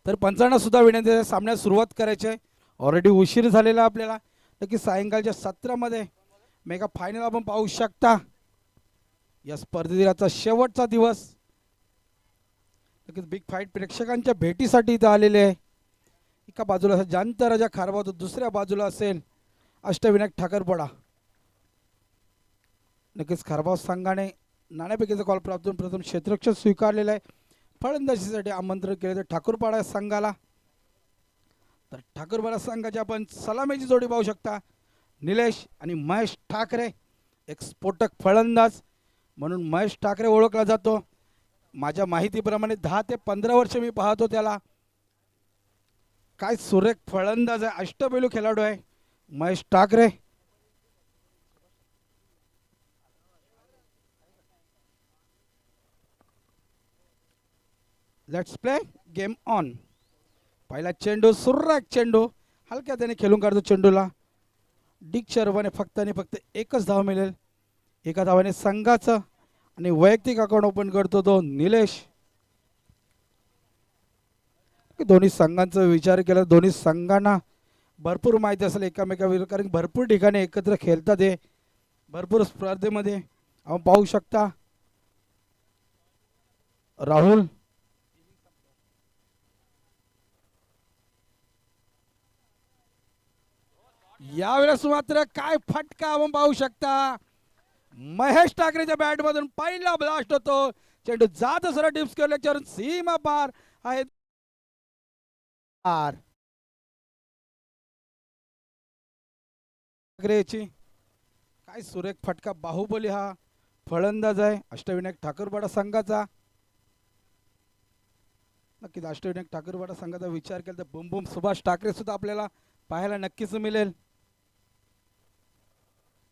तर पंचांना सुद्धा विनंती आहे सामन्यात सुरुवात करायची आहे. ऑलरेडी उशीर झालेला आपल्याला. नक्की सायंकाळच्या सत्रामध्ये मेगा फायनल आपण पाहू शकता. या स्पर्धेचा शेवटचा दिवस. नक्कीच बिग फाईट प्रेक्षकांच्या भेटीसाठी इथं आलेले आहे. एका बाजूला असेल जांत राजा खारबाव, तर दुसऱ्या बाजूला असेल अष्टविनायक ठाकरपडा. नक्कीच खारबाव संघाने नाणेफेकीचा कॉल प्राप्त करून प्रथम क्षेत्ररक्षण स्वीकारलेलं आहे. फलंदाजीसाठी आमंत्रण केले तर ठाकूरपाडा संघाला. तर ठाकूरपाडा संघाची आपण सलामीची जोडी पाहू शकता. निलेश आणि महेश ठाकरे, एक स्फोटक फलंदाज म्हणून महेश ठाकरे ओळखला जातो. माझ्या माहितीप्रमाणे 10 ते 15 वर्ष मी पाहतो त्याला. काय सुरेख फलंदाज आहे, अष्टपैलू खेळाडू आहे Mahesh Thackeray. Let's play game on. पहिला चेंडू, सुरेख चेंडू, हलक्या त्याने खेळून काढतो चेंडूला. डिक शर्माने फक्त आणि फक्त एकच धाव मिळेल. एका धावाने संघाचं आणि वैयक्तिक अकाउंट ओपन करतो तो निलेश. दोन्ही संघांचा विचार केला, दोन्ही संघांना भरपूर माहिती असेल एकामेकाविरुद्ध, कारण भरपूर ठिकाणी एकत्र खेळतात हे. भरपूर स्पर्धेमध्ये आपण पाहू शकता. राहुल यावेळेस मात्र काय फटका आपण पाहू शकता. महेश ठाकरेच्या बॅट मधून पहिला ब्लास्ट होतो. चेंडू जात सरळ डिप्स केल्याच्यावरून सीमा पार आहे. ठाकरेची काय सुरेख फटका. बाहुबली हा फलंदाज आहे अष्टविनायक ठाकूरपाडा संघाचा. नक्कीच अष्टविनायक ठाकूरपाडा संघाचा विचार केला तर बुम बुम सुभाष ठाकरे सुद्धा आपल्याला पाहायला नक्कीच मिळेल.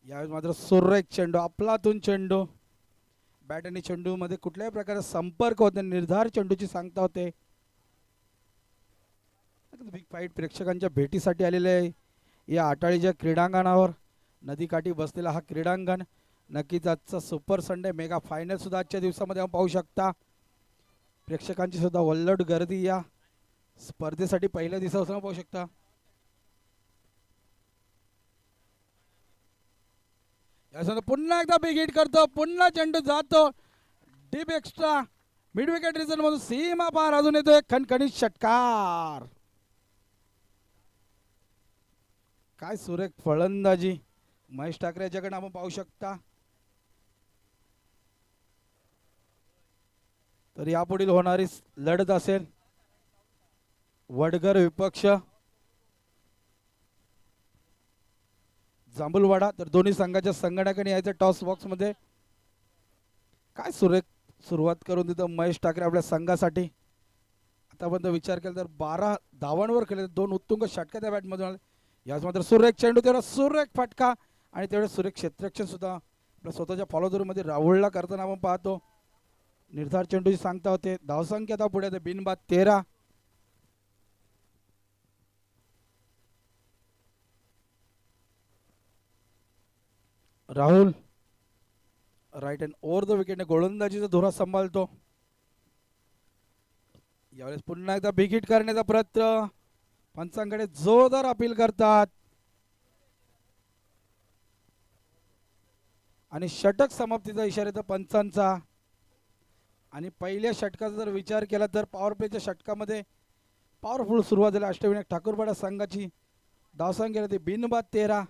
यावेळी मात्र सुरेख चेंडू, आपलातून चेंडू. बॅट आणि चेंडू मध्ये कुठल्याही प्रकारचा संपर्क होते, निर्धार चेंडूची सांगता होते. बिग फाईट प्रेक्षकांच्या भेटीसाठी आलेले आहे या आटाळीच्या क्रीडांगणावर. नदीकाठी बसलेला हा क्रीडांगण. नक्कीच आजचा सुपर संडे मेगा फायनल सुद्धा आजच्या दिवसामध्ये आपण पाहू शकता. प्रेक्षकांची सुद्धा वल्लड गर्दी या स्पर्धेसाठी पहिल्या दिवसापासून पाहू शकता. पुन्हा एकदा बिग हिट करतो, पुन्हा चेंडू जातो deep extra. Mid wicket reason मधून सीमा पार अजून येतोय खणखणीत षटकार. काय सुरेख फलंदाजी महेश ठाकरे याच्याकडे आपण पाहू शकता. तर यापुढील होणारी लढत असेल वडगर विपक्ष जांभूलवाडा. तर दोन्ही संघाच्या संघटनाकडे यायचं टॉस बॉक्स मध्ये. काय सुरेख सुरुवात करून तिथं महेश ठाकरे आपल्या संघासाठी. आतापर्यंत विचार केला तर 12 धावांवर खेळले, 2 उत्तुंग षटका त्या बॅटमधून आले. याच मात्र सुरेख चेंडू, तेवढा सुरेख फटका आणि तेवढे सुरेख क्षेत्ररक्षण सुद्धा आपल्या स्वतःच्या फॉलोदूरमध्ये राहुलला करताना आपण पाहतो. निर्धार चेंडूची सांगता होते. धावसंख्या आता पुढे बिनबाद 13. Rahul right hand over the विकेटने गोलंदाजीचा धुरा सांभाळतो. यावेळेस पुन्हा एकदा बिग हिट करण्याचा प्रयत्न. पंचांकडे जोरदार अपील करतात आणि षटक समाप्तीचा इशारा येतो पंचांचा. आणि पहिल्या षटकाचा जर विचार केला तर पॉवर प्लेच्या षटकामध्ये पॉवरफुल सुरुवात झाली अष्टविनायक ठाकूरपाडा संघाची. धावसंख्या ते बिनबाद 13.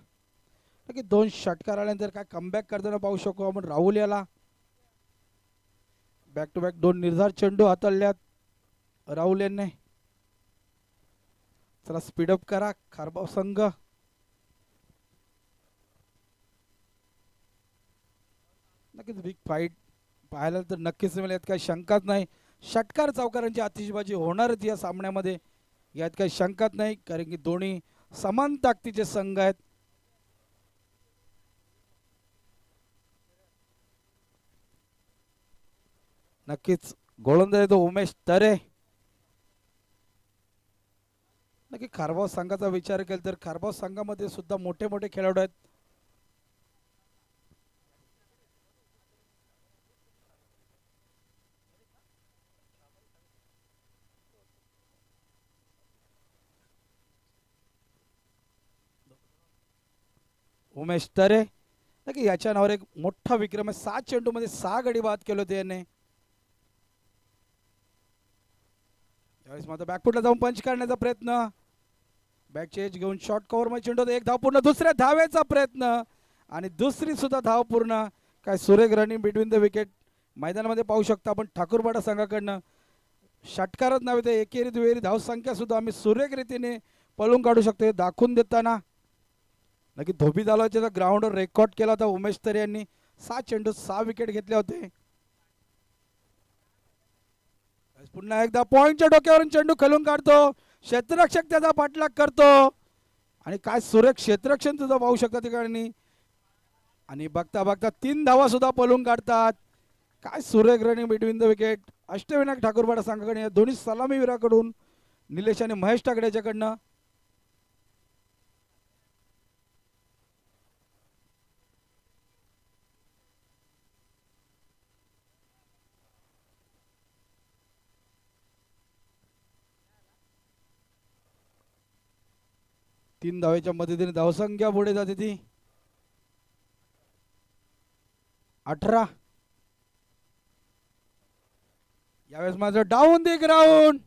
नक्की 2 षटकार आल्यानंतर काय कमबॅक करताना पाहू शकतो आपण राहुल याला. बॅक टू बॅक 2 निर्धार चेंडू हाताळल्यात राहुल यांनी. चला स्पीडअप करा खारबाव संघ. नक्कीच बिग फाईट पाहायला तर नक्कीच मिळेल, यात काही शंकाच नाही. षटकार चौकारांची आतिषबाजी होणारच या सामन्यामध्ये, यात काही शंकाच नाही, कारण की दोन्ही समान ताकदीचे संघ आहेत. नक्कीच गोलंदाज तो उमेश तरे. नक्की खारबाव संघाचा विचार केला तर खारबाव संघामध्ये सुद्धा मोठे मोठे खेळाडू आहेत. उमेश तरे की याच्या नावावर एक मोठा विक्रम आहे. 7 चेंडूमध्ये 6 गडी बाद केले होते याने. यावेळेस मात्र बॅकफुटला जाऊन पंच करण्याचा प्रयत्न, बॅक चेंज घेऊन शॉर्ट कव्हर मध्ये चेंडू, एक धाव पूर्ण, दुसऱ्या धावेचा प्रयत्न आणि दुसरी सुद्धा धाव पूर्ण. काय सुरेख रनिंग बिटवीन द विकेट मैदानामध्ये पाहू शकता आपण ठाकूरपाडा संघाकडनं. षटकारच नव्हे तर एकेरी दुहेरी धाव संख्या सुद्धा आम्ही सुरेख रीतीने पळून काढू शकतो हे दाखवून देताना. नक्की धोबी दालवाच्या ग्राउंडवर रेकॉर्ड केला होता उमेश तरे यांनी. 7 चेंडू 6 विकेट घेतले होते. पुन्हा एकदा पॉइंटच्या डोक्यावरून चेंडू खालून काढतो, क्षेत्ररक्षक त्याचा पाठलाग करतो आणि काय सुरेख क्षेत्ररक्षण सुद्धा पाहू शकता ठिकाणी. आणि बघता बघता 3 धावा सुद्धा पळून काढतात. काय सुरेख running between the wicket Ashtavinayak Thakurpada संघाकडे, दोन्ही सलामीवीराकडून निलेश आणि महेश ठाकरे याच्याकडनं. तीन धावेच्या मदतीने धावसंख्या पुढे जाते ती 18. यावेळेस माझं डाऊन दी ग्राउंड,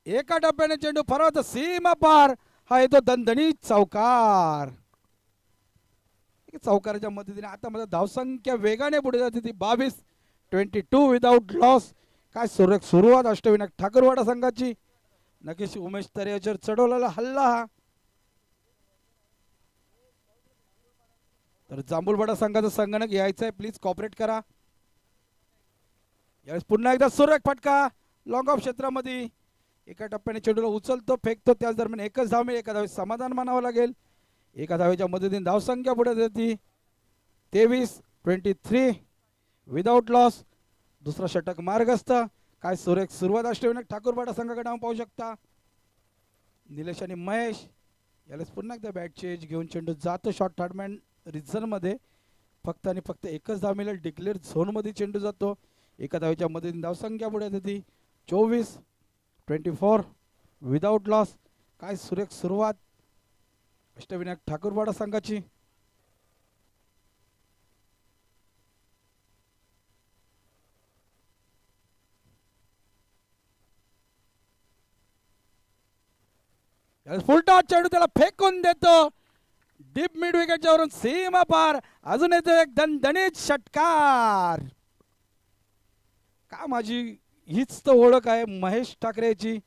एका टप्प्याने चेंडू फरवत सीमा पार, हा येतो दणदणीत चौकार. चौकाराच्या मदतीने आता माझा धावसंख्या वेगाने पुढे जाते ती 22 विदाउट लॉस. काय सुरुवात अष्टविनायक ठाकूरवाडा संघाची. नक्कीच उमेश तरे याच्यावर चढवलेला हल्ला हा. तर जांभूलवाडा संघाचा संगणक यायचा आहे, प्लीज कॉपरेट करा. यावेळेस पुन्हा एकदा सुरेख फटका लॉंग ऑफ क्षेत्रामध्ये, एका टप्प्याने चेंडूला उचलतो फेकतो, त्याच दरम्यान एकच धाव मिळेल. एका धावेत समाधान मानावं लागेल. एका धावेच्या मदतीने धावसंख्या पुढे जाते 23 विदाउट लॉस. दुसरा षटक मार्गस्थ. काय सुरेख सुरुवात अष्टविनायक ठाकूरपाडा संघाकडे आपण पाहू शकता. निलेश आणि महेश. यावेळेस पुन्हा एकदा बॅट चेंज घेऊन चेंडू जातो शॉर्ट थर्डमॅन रिझन मध्ये, फक्त आणि फक्त एकच धाव मिळेल. डिक्लेअर झोन मध्ये चेंडू जातो. एका धावेच्या मदतीने धावसंख्या पुढे येते 24 विदाउट लॉस. काय सुरेख सुरुवात अष्टविनायक ठाकूरपाडा संघाची. फुलटॉस चेंडू त्याला फेकून देतो डीप मिड विकेटच्या वरून सीमा पार. अजून येतो एक दणदणीत षटकार. का माझी हीच तर ओळख आहे महेश ठाकरेची,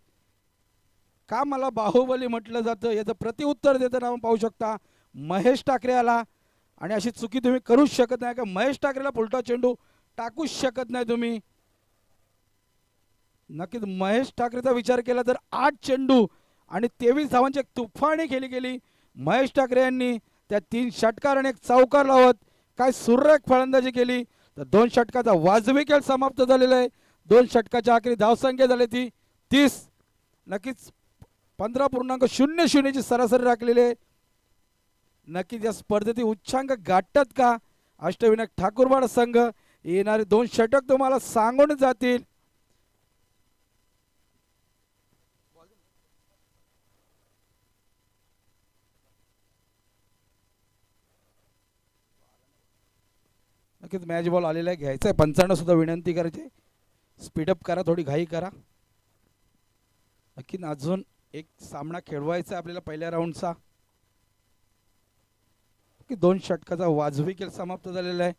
का मला बाहुबली म्हटलं जातं याचं प्रतिउत्तर देताना आपण पाहू शकता महेश ठाकरे आला. आणि अशी चुकी तुम्ही करूच शकत नाही का महेश ठाकरेला फुलटॉस चेंडू टाकूच शकत नाही तुम्ही. नक्कीच महेश ठाकरेचा विचार केला तर 8 चेंडू आणि 23 धावांची एक तुफानी खेळी गेली महेश ठाकरे यांनी. त्या 3 षटकार आणि एक चौकार लावत काय सुरेख फलंदाजी केली. तर 2 षटकाचा वाजवी खेळ समाप्त झालेला आहे. 2 षटकाच्या आखरी धावसंख्या झाली ती 30. नक्कीच 15.00 ची सरासरी राखलेली आहे. नक्कीच या स्पर्धेतील उच्चांक गाठतात का अष्टविनायक ठाकूरवाडा संघ. येणारे 2 षटक तुम्हाला सांगून जातील. नक्कीच मॅच बॉल आलेला आहे, घ्यायचा आहे. पंचांना सुद्धा विनंती करायची स्पीडअप करा, थोडी घाई करा. नक्की अजून एक सामना खेळवायचा आपल्याला पहिल्या राऊंडचा. 2 षटकाचा वाजवी खेळ समाप्त झालेला आहे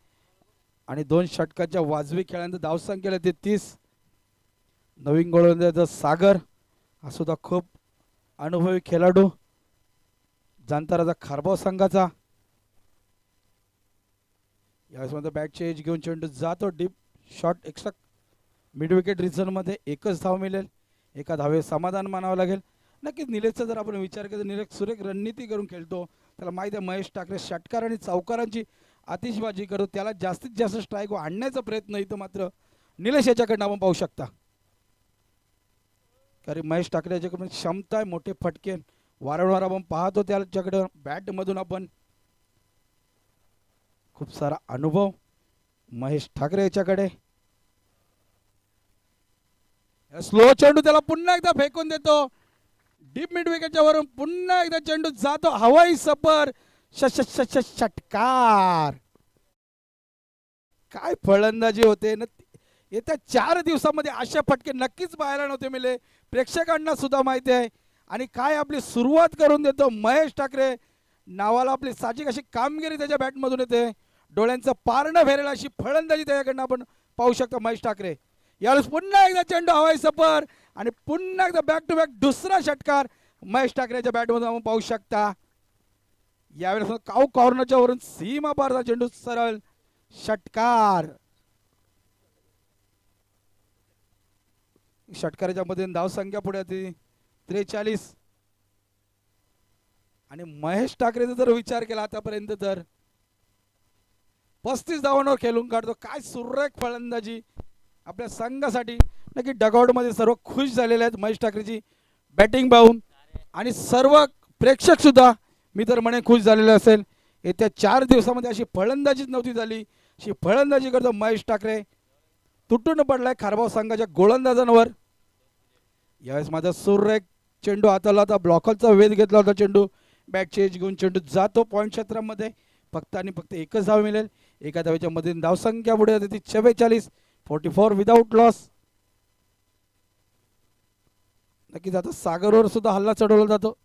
आणि 2 षटकाच्या वाजवी खेळांचं धावसंख्या ते 30. नवीन गोलंदाज सागर हा सुद्धा खूप अनुभवी खेळाडू जाणताराचा खारबाव संघाचा. यावेळेस मध्ये बॅट चेंज घेऊन चेंडू जातो deep shot extra mid wicket reason मध्ये, एकच धाव मिळेल. एका धावे समाधान मानावं लागेल. नक्कीच निलेशचा जर आपण विचार केला निलेश सुरेख रणनीती करून खेळतो. त्याला माहिती आहे महेश ठाकरे षटकार आणि चौकारांची आतिषबाजी करतो, त्याला जास्तीत जास्त स्ट्राईक आणण्याचा प्रयत्न इथं मात्र निलेश याच्याकडनं आपण पाहू शकता. कारण महेश ठाकरे याच्याकडून क्षमता आहे, मोठे फटके वारंवार आपण पाहतो त्याच्याकडे. बॅट मधून आपण खूप सारा अनुभव महेश ठाकरे याच्याकडे. स्लो चेंडू त्याला पुन्हा एकदा फेकून देतो डीप मिड विकेटच्या वरून. पुन्हा एकदा चेंडू जातो हवाई सफर षटकार. काय फलंदाजी होते ना. येत्या 4 दिवसामध्ये अशा फटके नक्कीच पाहायला नव्हते मिले. प्रेक्षकांना सुद्धा माहिती आहे. आणि काय आपली सुरुवात करून देतो महेश ठाकरे. नावाला आपली साहजिक अशी कामगिरी त्याच्या बॅटमधून येते. डोळ्यांचं पारणं फेरेल अशी फलंदाजी त्याच्याकडनं आपण पाहू शकतो महेश ठाकरे. यावेळेस पुन्हा एकदा चेंडू हवाई सफर आणि पुन्हा एकदा बॅक टू बॅक दुसरा षटकार महेश ठाकरेच्या बॅटमधून आपण पाहू शकता. यावेळेस काऊ कॉर्नरच्या वरून सीमा पारचा चेंडू सरळ षटकार. षटकाराच्या मध्ये धाव संख्या पुढे होती 43. आणि महेश ठाकरेचा जर विचार केला आतापर्यंत तर 35 धावांवर खेळून काढतो. काय सुरेख फलंदाजी आपल्या संघासाठी. नक्की डगआउट मध्ये सर्व खुश झालेले आहेत महेश ठाकरेची बॅटिंग पाहून. आणि सर्व प्रेक्षक सुद्धा मी तर म्हणे खुश झालेले असेल. येत्या 4 दिवसामध्ये अशी फलंदाजीच नव्हती झाली. अशी फलंदाजी करतो महेश ठाकरे. तुटून पडलाय खारबाव संघाच्या गोलंदाजांवर. यावेळेस माझा सुरेख चेंडू हाताला होता. ब्लॉकरचा वेध घेतला होता चेंडू. बॅट चेंज घेऊन चेंडू जातो पॉईंट क्षेत्रामध्ये. फक्त आणि फक्त एकच धाव मिळेल. एका धावेच्या मध्ये धावसंख्या पुढे होती ती 44. 44 विदाउट लॉस. नक्कीच आता सागरवर सुद्धा हल्ला चढवला जातो.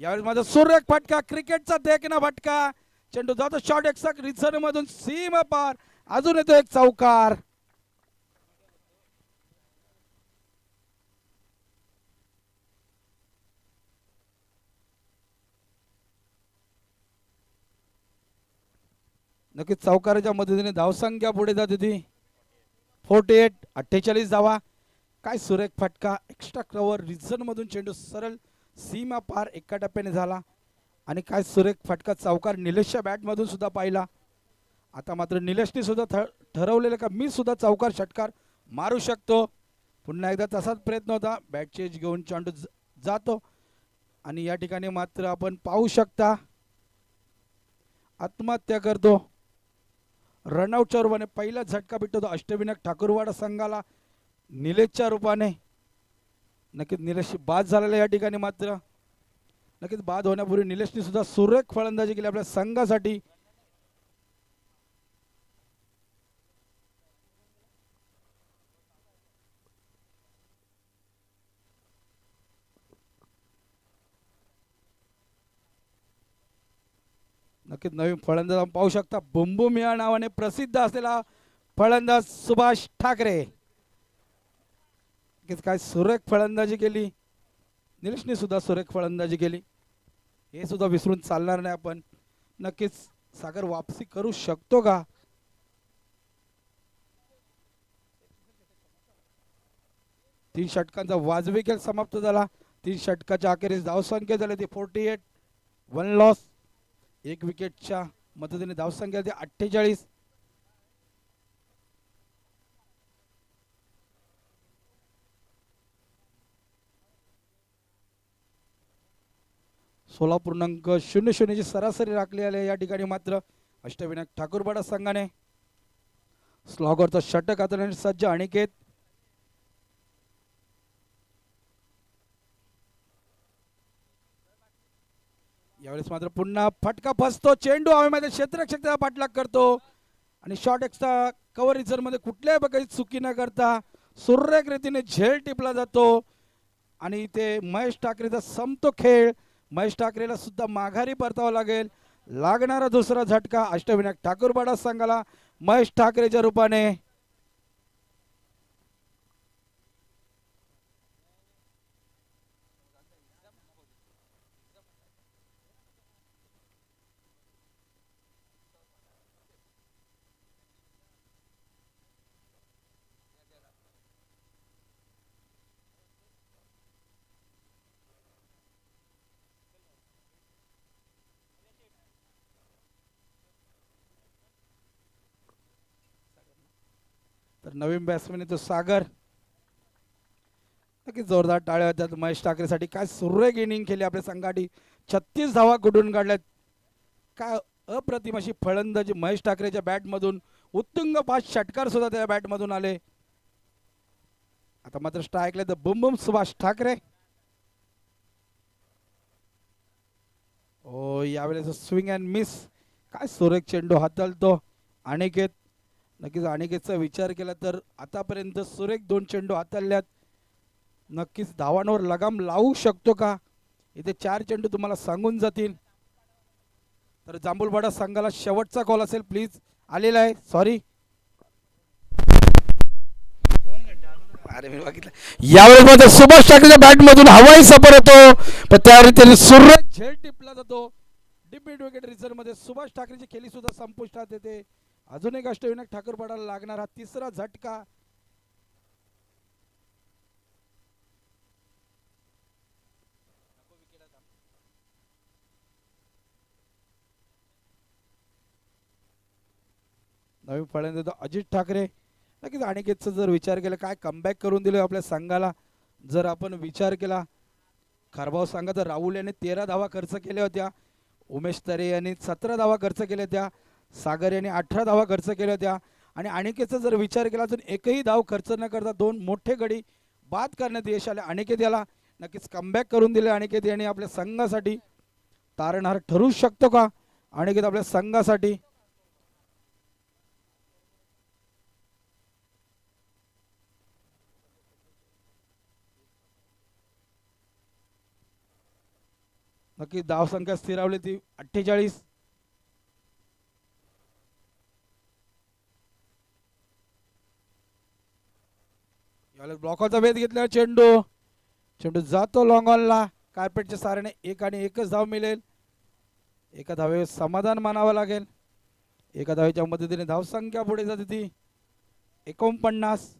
यावेळेस माझा सुरेख फटका क्रिकेटचा देखना फटका. चेंडू जातो शॉर्ट एक्साक रिझर्व मधून सीमा पार. अजून येतो एक चौकार. नक्कीच चौकाराच्या मदतीने धावसंख्या पुढे जाते ती 48. 48 धावा. काय सुरेख फटका एक्स्ट्रा कव्हर रिझन मधून चेंडू सरळ सीमा पार एका टप्प्याने झाला. आणि काय सुरेख फटका चौकार निलेशच्या बॅटमधून सुद्धा पाहिला. आता मात्र निलेशने सुद्धा ठरवलेलं का मी सुद्धा चौकार षटकार मारू शकतो. पुन्हा एकदा तसाच प्रयत्न होता. बॅट चेंज घेऊन चेंडू जातो. आणि या ठिकाणी मात्र आपण पाहू शकता आत्महत्या करतो रनआउटच्या रूपाने. पहिला झटका भेटतो अष्टविनायक ठाकूरवाडा संघाला निलेशच्या रूपाने. नक्कीच निलेश बाद झालेला या ठिकाणी मात्र. नक्कीच बाद होण्यापूर्वी निलेशने सुद्धा सुरेख फलंदाजी केली आपल्या संघासाठी. नक्कीच नवीन फलंदाज आपण पाहू शकता. बुमबुम या नावाने प्रसिद्ध असलेला फलंदाज सुभाष ठाकरे. नक्कीच काय सुरेख फलंदाजी केली. निलेशने सुद्धा सुरेख फलंदाजी केली. हे सुद्धा विसरून चालणार नाही आपण. नक्कीच सागर वापसी करू शकतो का. तीन षटकांचा वाजवी खेळ समाप्त झाला. 3 षटकाच्या अखेरीस धावसंख्या झाली ती 48. 1 लॉस. 1 विकेटच्या मदतीने धावसंख्या ती 48. .00 ची सरासरी राखली आहे या ठिकाणी मात्र अष्टविनायक ठाकूरवाडा संघाने. स्लॉगरचा षटक हाताळण्यासाठी सज्ज अनिकेत. यावेळेस मात्र पुन्हा फटका फसतो. चेंडू हवेमध्ये क्षेत्ररक्षक त्याचा पाठलाग करतो. आणि शॉर्ट एक्स्ट्रा कव्हर रिझर्व मध्ये कुठल्याही प्रकारची चुकी न करता सुरेख रीतीने झेल टिपला जातो. आणि इथे महेश ठाकरेचा संपतो खेळ. महेश ठाकरेला सुद्धा माघारी परतावं लागेल. लागणारा दुसरा झटका अष्टविनायक ठाकूरवाडा संघाला महेश ठाकरेच्या रूपाने. तर नवीन बॅट्समॅन तो सागर. नक्कीच जोरदार टाळ्या होत्यात महेश ठाकरेसाठी. काय सुरेख इनिंग केली आपल्या संघासाठी. 36 धावा कुठून काढल्यात. काय अप्रतिम अशी फलंदाजी महेश ठाकरेच्या बॅटमधून. उत्तुंग 5 षटकार सुद्धा त्या बॅटमधून आले. आता मात्र स्ट्राईकला तर बुमबुम सुभाष ठाकरे. ओ यावेळेस स्विंग अँड मिस. काय सुरेख चेंडू हाताळतो अनिकेत. नक्कीच अनिकेतचा विचार केला तर आतापर्यंत सुरेख 2 चेंडू हाताळल्यात. नक्कीच धावांवर लगाम लावू शकतो का, इथे 4 चेंडू तुम्हाला सांगून जातील. तर जांभूलवाडा संघाला शेवटचा कॉल असेल प्लीज. आलेला आहे, सॉरी. अरे मी बघितलं यावेळेस मध्ये सुभाष ठाकरेच्या बॅट मधून हवाई सफर होतो, पण त्यावेळी त्यांनी सुरेख झेल टिपला जातो. डीप मिड विकेट रिझर्व मध्ये सुभाष ठाकरेची खेळी सुद्धा संपुष्टात येते. अजून एक अष्टविनायक ठाकरपाडाला लागणारा तिसरा झटका. नवीन फलंदाज अजित ठाकरे. नक्कीच अनिकेतचा जर विचार केला काय कमबॅक करून दिलं आपल्या संघाला. जर आपण विचार केला खारबाव संघात राहुल याने 13 धावा खर्च केल्या होत्या, उमेश तरे यांनी 17 धावा खर्च केल्या होत्या, सागर यांनी 18 धावा खर्च केल्या होत्या. आणि अनिकेतचा जर विचार केला अजून एकही धाव खर्च न करता 2 मोठे गडी बाद करण्यात यश आले अनिकेत याला. नक्कीच कमबॅक करून दिले अनिकेत यांनी आपल्या संघासाठी. तारणहार ठरू शकतो का अनिकेत आपल्या संघासाठी. नक्की धावसंख्या स्थिरावली ती 48. यावेळेस ब्लॉकचा भेद घेतला चेंडू. चेंडू जातो लॉंग ऑनला. कार्पेटच्या साऱ्याने 1 आणि 1च धाव मिळेल. एका धावेवर समाधान मानावं लागेल. एका धावेच्या मदतीने धावसंख्या पुढे जाते ती 49.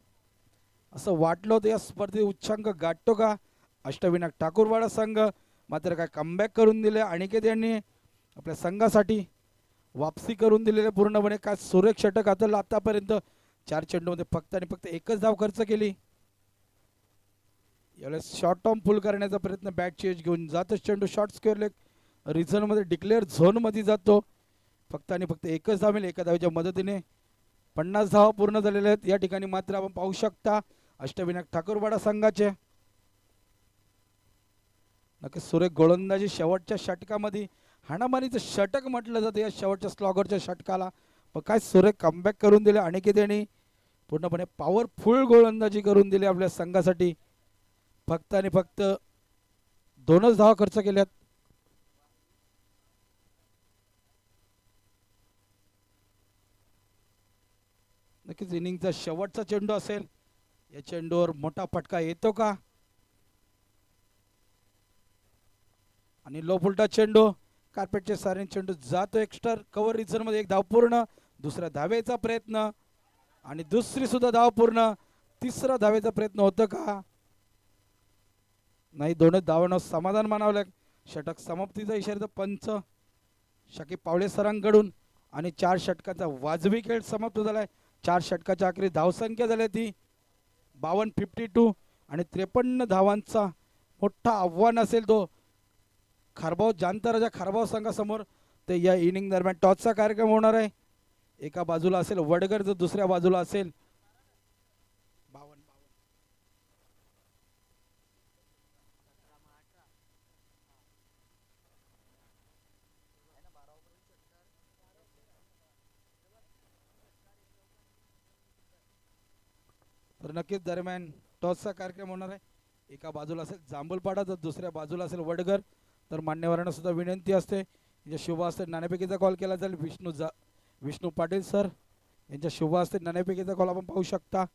असं वाटलं होतं या स्पर्धेत उच्चांक गाठतो का अष्टविनायक ठाकूरवाडा संघ, मात्र काय कमबॅक करून दिले अनिकेत यांनी आपल्या संघासाठी. वापसी करून दिलेले पूर्णपणे. काय सुरेख षटक हाताळलं आतापर्यंत. 4 चेंडूमध्ये फक्त आणि फक्त 1च धाव खर्च केली. यावेळेस शॉर्ट टर्म फुल करण्याचा प्रयत्न बॅट चेंज घेऊन जातच चेंडू शॉर्ट स्क्वेअर लेग रिझनमध्ये डिक्लेअर झोनमध्ये जातो. फक्त आणि फक्त 1च धाव मिळेल एका धावेच्या मदतीने. 50 धावा पूर्ण झालेल्या आहेत या ठिकाणी. मात्र आपण पाहू शकता अष्टविनायक ठाकूरवाडा संघाचे नक्की सुरेख गोलंदाजी. शेवटच्या षटकामध्ये हाणामारीचं षटक म्हटलं जातं या शेवटच्या स्लॉगरच्या षटकाला. पण काय सुरेख कमबॅक करून दिले अनिकेत यांनी. पूर्णपणे पॉवरफुल गोलंदाजी करून दिली आपल्या संघासाठी. फक्त आणि फक्त 2च धावा खर्च केल्यात. नक्कीच इनिंगचा शेवटचा चेंडू असेल. या चेंडूवर मोठा फटका येतो का, आणि लो फुलटा चेंडू. कार्पेटचे सारे चेंडू जातो एक्स्ट्रा कव्हर रिझन मध्ये. 1 धाव पूर्ण. दुसऱ्या धावेचा प्रयत्न आणि दुसरी सुद्धा धाव पूर्ण. तिसरा धावेचा प्रयत्न होतं का, नाही. 2च धावांवर समाधान मानावं लागेल. षटक समाप्तीचा इशारा पंच शाकीब पावळे सरांकडून. आणि 4 षटकाचा वाजवी खेळ समाप्त झालाय. 4 षटकाच्या आखरी धावसंख्या झाली ती 52 आणि 53 धावांचा मोठा आव्हान असेल तो खारबाव जांताराच्या खारबाव संघासमोर. ते या इनिंग दरम्यान टॉसचा कार्यक्रम होणार आहे. एका बाजूला असेल वडगर, तर दुसऱ्या बाजूला असेल 52. तर नक्कीच दरम्यान टॉसचा कार्यक्रम होणार आहे. एका बाजूला असेल जांभूलपाडा, तर दुसऱ्या बाजूला असेल वडगर. तर मान्यवरांना सुद्धा विनंती असते यांच्या शुभ हस्ते नाणेफेकीचा कॉल केला जाईल. विष्णू पाटील सर यांच्या शुभ हस्ते नाणेफेकीचा कॉल आपण पाहू शकता.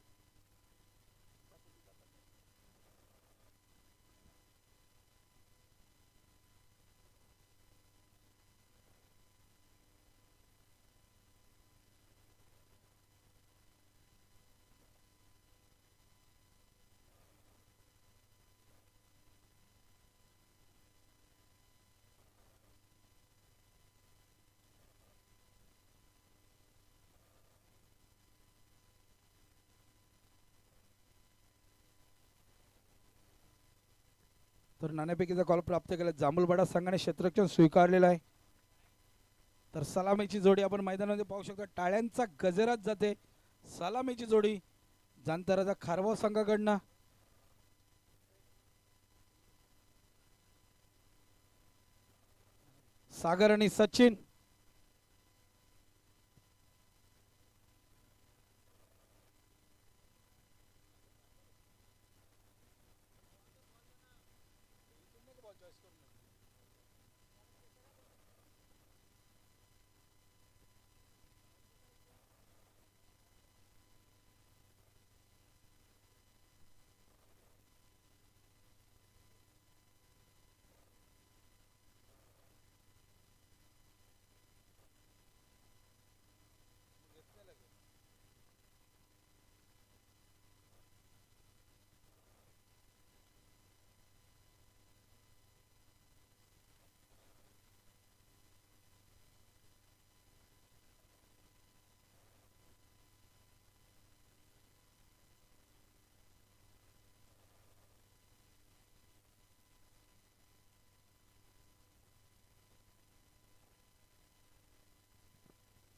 तर नाणेफेकीचा कॉल प्राप्त केला. जांभूलवाडा संघाने क्षेत्ररक्षण स्वीकारलेलं आहे. तर सलामीची जोडी आपण मैदानामध्ये पाहू शकता. टाळ्यांचा गजरात जाते सलामीची जोडी जांताराचा खारबाव संघाकडनं. सागर आणि सचिन.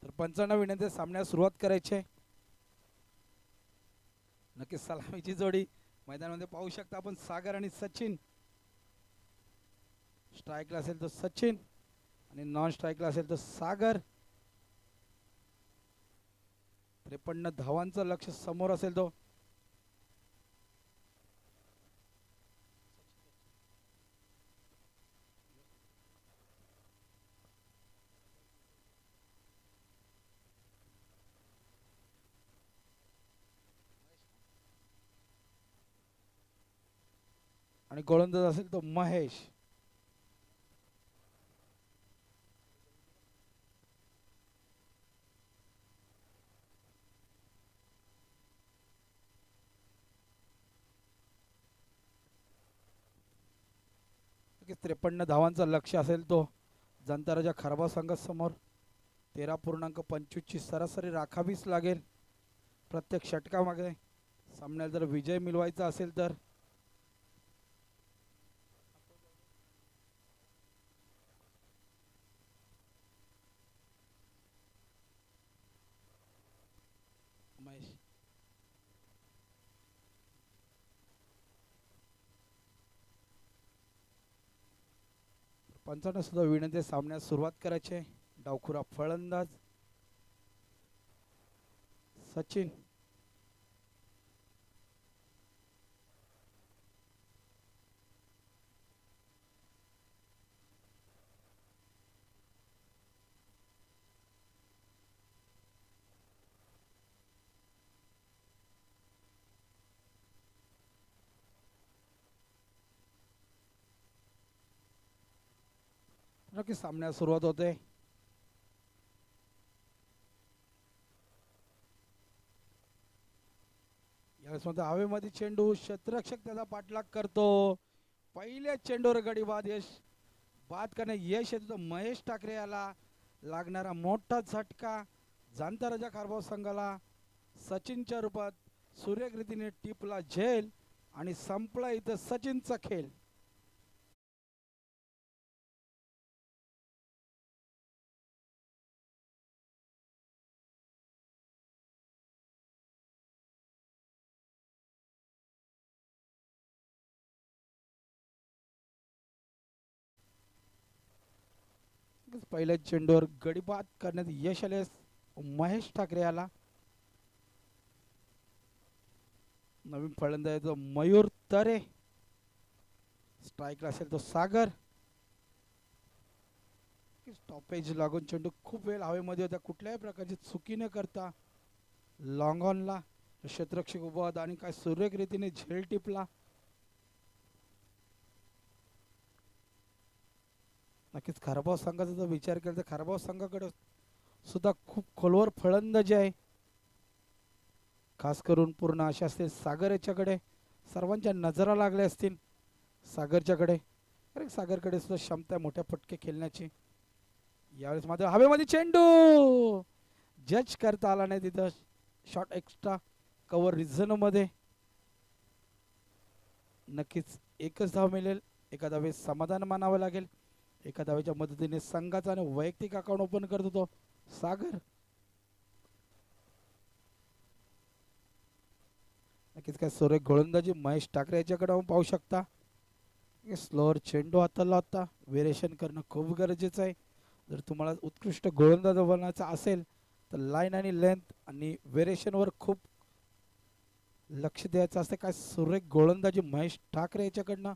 तर पंचांना विनंती सामन्यास सुरुवात करायची आहे. नक्कीच सलामीची जोडी मैदानामध्ये पाहू शकता आपण. सागर आणि सचिन. स्ट्राईकला असेल तर सचिन आणि नॉन स्ट्राईकला असेल तर सागर. 53 धावांचं लक्ष समोर असेल तो. आणि गोलंदाज असेल तो महेश. नक्कीच 53 धावांचा लक्ष असेल तो जनता राजा खारबाव संघासमोर. 13.25 ची सरासरी राखावीच लागेल प्रत्येक षटकामागे सामन्याला जर विजय मिळवायचा असेल तर. महेश पंचांना सुद्धा विनंती सामन्यास सुरुवात करायची आहे. डावखुरा फलंदाज सचिन. नक्की सामन्यास सुरुवात होते. यावेळेस मध्ये हवेमध्ये चेंडू. क्षेत्ररक्षक त्याचा पाठलाग करतो. पहिल्या चेंडूवर गडी बाद यश बाद करणे यश येतो. महेश ठाकरे याला लागणारा मोठा झटका जाणता राजा खारबाव संघाला. सचिनच्या रूपात सुरेख रीतीने टिपला झेल आणि संपला इथं सचिनचा खेळ. पहिल्या चेंडूवर गडी बाद करण्यात यश आले महेश ठाकरे याला. नवीन फलंदाज मयूर तरे. स्ट्राईकला असेल तो सागर. स्टॉपेज लागून चेंडू खूप वेळ हवेमध्ये होता. कुठल्याही प्रकारची चुकी न करता लॉंग ऑनला क्षेत्ररक्षक उभा होता आणि काय सुरेख रीतीने झेल टिपला. नक्कीच खारबाव संघाचा जर विचार केला तर खारबाव संघाकडे सुद्धा खूप खोलवर फलंदाजी आहे. खास करून पूर्ण आशा असते सागर याच्याकडे. सर्वांच्या नजरा लागल्या असतील सागरच्याकडे. अरे सागरकडे सुद्धा क्षमता आहे मोठ्या फटके खेळण्याची. यावेळेस मात्र हवेमध्ये चेंडू जज करता आला नाही तिथं. शॉट एक्स्ट्रा कव्हर रिझनमध्ये. नक्कीच एकच धाव मिळेल. एका धावेस समाधान मानावं लागेल. एका धावेच्या मदतीने संघाचा आणि वैयक्तिक अकाउंट ओपन करत होतो सागर. नक्कीच काय सुरेख गोलंदाजी महेश ठाकरे याच्याकडे आपण पाहू शकता. स्लोअर चेंडू हाताला होता. व्हेरिएशन करणं खूप गरजेचं आहे. जर तुम्हाला उत्कृष्ट गोलंदाज बनायचा असेल तर लाईन आणि लेंथ आणि व्हेरिएशनवर खूप लक्ष द्यायचं असते. काय सुरेख गोलंदाजी महेश ठाकरे याच्याकडनं.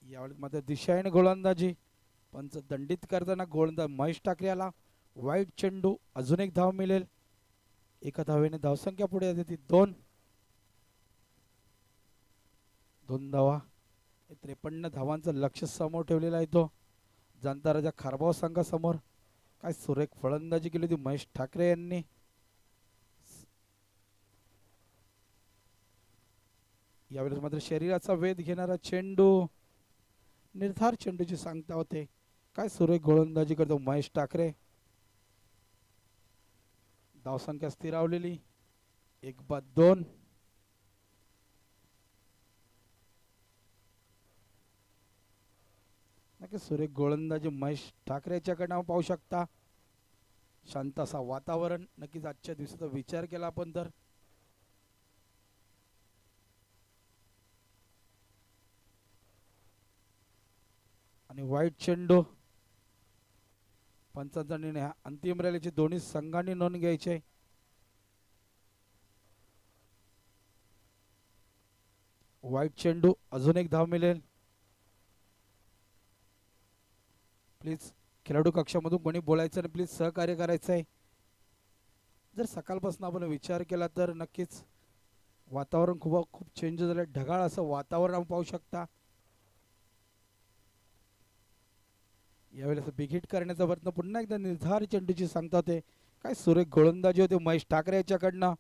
यावेळेस मात्र दिशाहीन गोलंदाजी, पंच दंडित करताना गोलंदाज महेश ठाकरे आला. वाईट चेंडू, अजून एक धाव मिळेल. एका धावेने धावसंख्या पुढे येते ती 2. 2 धावा. 53 धावांचं लक्ष समोर ठेवलेला आहे तो जाणता राजा खारबाव संघासमोर. काय सुरेख फलंदाजी केली होती महेश ठाकरे यांनी. यावेळेस मात्र शरीराचा वेध घेणारा चेंडू, निर्धार चेंडूची सांगता होते. काय सुरेख गोलंदाजी करतो महेश ठाकरे. धावसंख्या स्थिरावलेली 1-2. नक्की सुरेख गोलंदाजी महेश ठाकरे याच्याकडे पाहू शकता. शांत असा वातावरण. नक्कीच आजच्या दिवसाचा विचार केला आपण तर आणि वाईट चेंडू. पंचांचा निर्णय अंतिम रॅलीची दोन्ही संघांनी नोंद घ्यायचे. वाईट चेंडू, अजून एक धाव मिळेल. प्लीज खेळाडू कक्षामधून कोणी बोलायचं आणि प्लीज सहकार्य करायचं आहे. जर सकाळपासून आपण विचार केला तर नक्कीच वातावरण खूप चेंज झालं. ढगाळ असं वातावरण आपण पाहू शकता. यावेळेस बिघिट करण्याचा प्रयत्न, पुन्हा एकदा निर्धार चेंडूची सांगता होते. काय सुरेख गोलंदाजी होते महेश ठाकरे याच्याकडनं.